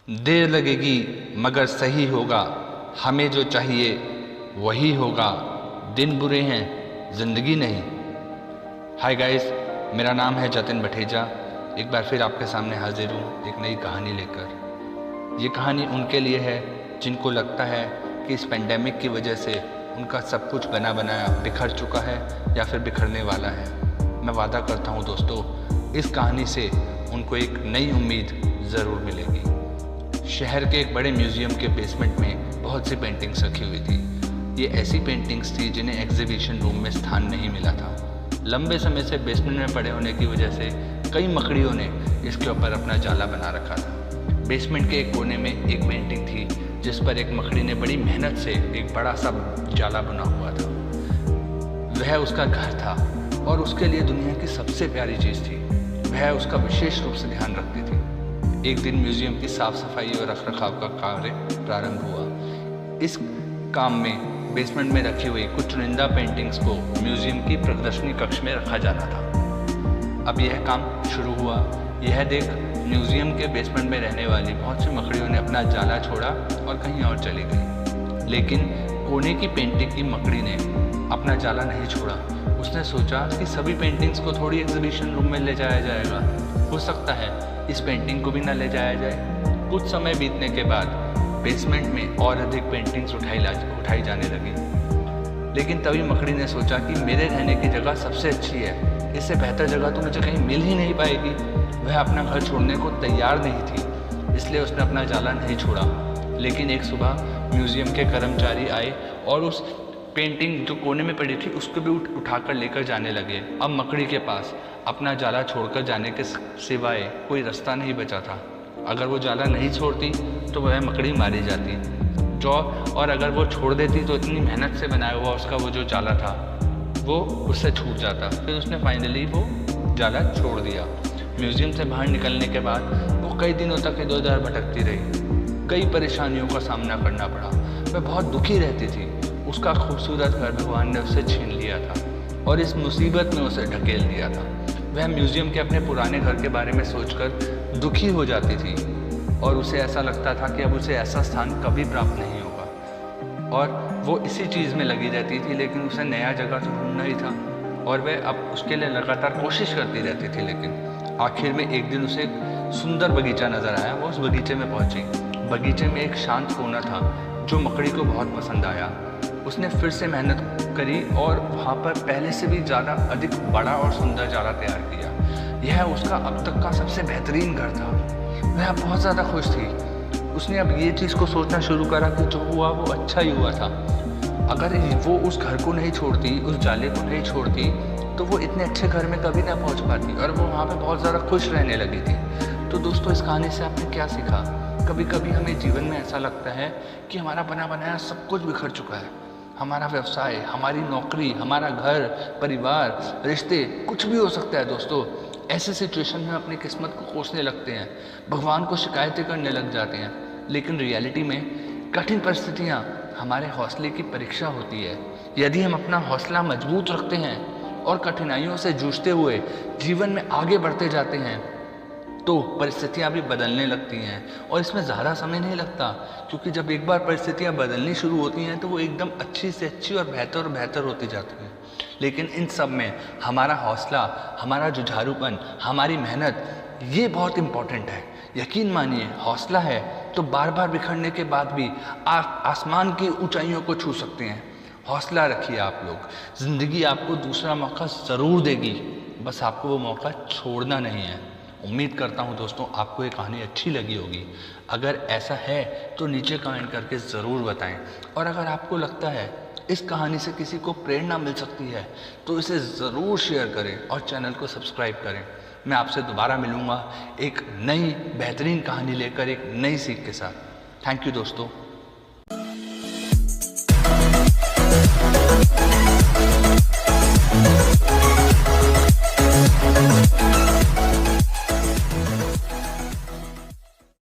देर लगेगी मगर सही होगा, हमें जो चाहिए वही होगा। दिन बुरे हैं ज़िंदगी नहीं। हाय गाइस, मेरा नाम है जतिन बठेजा। एक बार फिर आपके सामने हाजिर हूँ एक नई कहानी लेकर। ये कहानी उनके लिए है जिनको लगता है कि इस पेंडेमिक की वजह से उनका सब कुछ बना बनाया बिखर चुका है या फिर बिखरने वाला है। मैं वादा करता हूँ दोस्तों, इस कहानी से उनको एक नई उम्मीद ज़रूर मिलेगी। शहर के एक बड़े म्यूज़ियम के बेसमेंट में बहुत सी पेंटिंग्स रखी हुई थी। ये ऐसी पेंटिंग्स थी जिन्हें एग्जीबिशन रूम में स्थान नहीं मिला था। लंबे समय से बेसमेंट में पड़े होने की वजह से कई मकड़ियों ने इसके ऊपर अपना जाला बना रखा था। बेसमेंट के एक कोने में एक पेंटिंग थी जिस पर एक मकड़ी ने बड़ी मेहनत से एक बड़ा सा जाला बुना हुआ था। वह उसका घर था और उसके लिए दुनिया की सबसे प्यारी चीज़ थी। वह उसका विशेष रूप से ध्यान रखती थी। एक दिन म्यूज़ियम की साफ सफाई और रखरखाव का कार्य प्रारंभ हुआ। इस काम में बेसमेंट में रखी हुई कुछ चुनिंदा पेंटिंग्स को म्यूज़ियम की प्रदर्शनी कक्ष में रखा जाना था। अब यह काम शुरू हुआ। यह देख म्यूज़ियम के बेसमेंट में रहने वाली बहुत सी मकड़ियों ने अपना जाला छोड़ा और कहीं और चली गई। लेकिन कोने की पेंटिंग की मकड़ी ने अपना जाला नहीं छोड़ा। उसने सोचा कि सभी पेंटिंग्स को थोड़ी एग्जीबिशन रूम में ले जाया जाएगा, हो सकता है इस पेंटिंग को भी न ले जाया जाए। कुछ समय बीतने के बाद बेसमेंट में और अधिक पेंटिंग्स उठाई जाने लगी। लेकिन तभी मकड़ी ने सोचा कि मेरे रहने की जगह सबसे अच्छी है, इससे बेहतर जगह तो मुझे कहीं मिल ही नहीं पाएगी। वह अपना घर छोड़ने को तैयार नहीं थी, इसलिए उसने अपना जाला नहीं छोड़ा। लेकिन एक सुबह म्यूज़ियम के कर्मचारी आए और उस पेंटिंग जो कोने में पड़ी थी उसको भी उठाकर लेकर जाने लगे। अब मकड़ी के पास अपना जाला छोड़कर जाने के सिवाय कोई रास्ता नहीं बचा था। अगर वो जाला नहीं छोड़ती तो वह मकड़ी मारी जाती और अगर वो छोड़ देती तो इतनी मेहनत से बनाया हुआ उसका वो जो जाला था वो उससे छूट जाता। फिर उसने फाइनली वो जाला छोड़ दिया। म्यूज़ियम से बाहर निकलने के बाद वो कई दिनों तक इधर उधर भटकती रही। कई परेशानियों का सामना करना पड़ा। वह बहुत दुखी रहती थी। उसका खूबसूरत घर भगवान ने उससे छीन लिया था और इस मुसीबत में उसे ढकेल दिया था। वह म्यूज़ियम के अपने पुराने घर के बारे में सोचकर दुखी हो जाती थी और उसे ऐसा लगता था कि अब उसे ऐसा स्थान कभी प्राप्त नहीं होगा। और वो इसी चीज़ में लगी रहती थी, लेकिन उसे नया जगह तो ढूंढना ही था और वह अब उसके लिए लगातार कोशिश करती रहती थी। लेकिन आखिर में एक दिन उसे एक सुंदर बगीचा नज़र आया। वो उस बगीचे में पहुंची। बगीचे में एक शांत कोना था जो मकड़ी को बहुत पसंद आया। उसने फिर से मेहनत करी और वहाँ पर पहले से भी ज़्यादा अधिक बड़ा और सुंदर जाला तैयार किया। यह उसका अब तक का सबसे बेहतरीन घर था। वह बहुत ज़्यादा खुश थी। उसने अब ये चीज़ को सोचना शुरू करा कि जो हुआ वो अच्छा ही हुआ था। अगर वो उस घर को नहीं छोड़ती, उस जाले को नहीं छोड़ती, तो वो इतने अच्छे घर में कभी ना पहुँच पाती और वो वहाँ पर बहुत ज़्यादा खुश रहने लगी थी। तो दोस्तों, इस कहानी से आपने क्या सीखा? कभी कभी हमें जीवन में ऐसा लगता है कि हमारा बना बनाया सब कुछ बिखर चुका है। हमारा व्यवसाय, हमारी नौकरी, हमारा घर, परिवार, रिश्ते, कुछ भी हो सकता है दोस्तों। ऐसे सिचुएशन में अपनी किस्मत को कोसने लगते हैं, भगवान को शिकायतें करने लग जाते हैं। लेकिन रियलिटी में कठिन परिस्थितियाँ हमारे हौसले की परीक्षा होती है। यदि हम अपना हौसला मजबूत रखते हैं और कठिनाइयों से जूझते हुए जीवन में आगे बढ़ते जाते हैं तो परिस्थितियाँ भी बदलने लगती हैं। और इसमें ज़्यादा समय नहीं लगता, क्योंकि जब एक बार परिस्थितियाँ बदलनी शुरू होती हैं तो वो एकदम अच्छी से अच्छी और बेहतर होती जाती हैं। लेकिन इन सब में हमारा हौसला, हमारा जुझारूपन, हमारी मेहनत, ये बहुत इम्पॉर्टेंट है। यकीन मानिए, हौसला है तो बार बार बिखरने के बाद भी आप आसमान की ऊंचाइयों को छू सकते हैं। हौसला रखिए आप लोग। ज़िंदगी आपको दूसरा मौका ज़रूर देगी, बस आपको वो मौका छोड़ना नहीं है। उम्मीद करता हूँ दोस्तों आपको ये कहानी अच्छी लगी होगी। अगर ऐसा है तो नीचे कमेंट करके ज़रूर बताएं। और अगर आपको लगता है इस कहानी से किसी को प्रेरणा मिल सकती है तो इसे ज़रूर शेयर करें और चैनल को सब्सक्राइब करें। मैं आपसे दोबारा मिलूँगा एक नई बेहतरीन कहानी लेकर, एक नई सीख के साथ। थैंक यू दोस्तों।